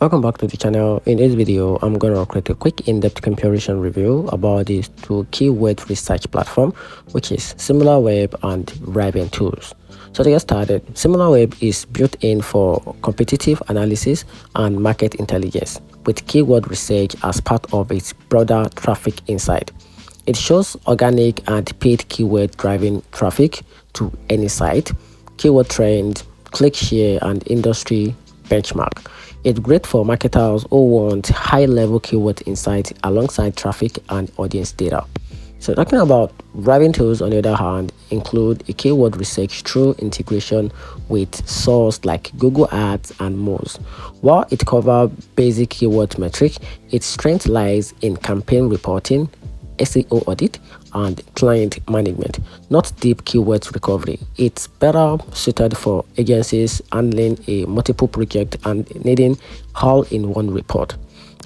Welcome back to the channel. In this video, I'm going to create a quick in-depth comparison review about these two keyword research platforms, which is Similarweb and Raven Tools. So to get started, Similarweb is built in for competitive analysis and market intelligence with keyword research as part of its broader traffic insight. It shows organic and paid keyword driving traffic to any site, keyword trend, click share, and industry benchmark. It's great for marketers who want high-level keyword insights alongside traffic and audience data. So talking about Raven Tools, on the other hand, include a keyword research through integration with sources like Google Ads and more. While it covers basic keyword metrics, its strength lies in campaign reporting, SEO audit, and client management, not deep keyword recovery. It's better suited for agencies handling a multiple project and needing all-in-one report.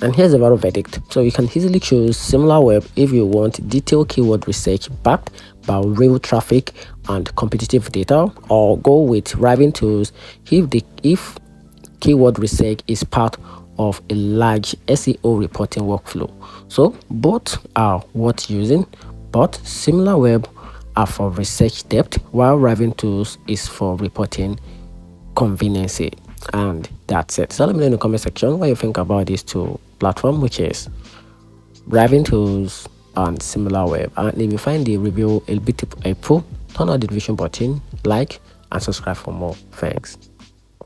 And here's a value verdict. So you can easily choose Similarweb if you want detailed keyword research backed by real traffic and competitive data, or go with Raven Tools if keyword research is part of a large SEO reporting workflow. So both are worth using, but Similarweb are for research depth, while Raven Tools is for reporting convenience. And that's it. So let me know in the comment section what you think about these two platforms, which is Raven Tools and Similarweb. And if you find the review a bit helpful, turn on the notification button, like, and subscribe for more. Thanks.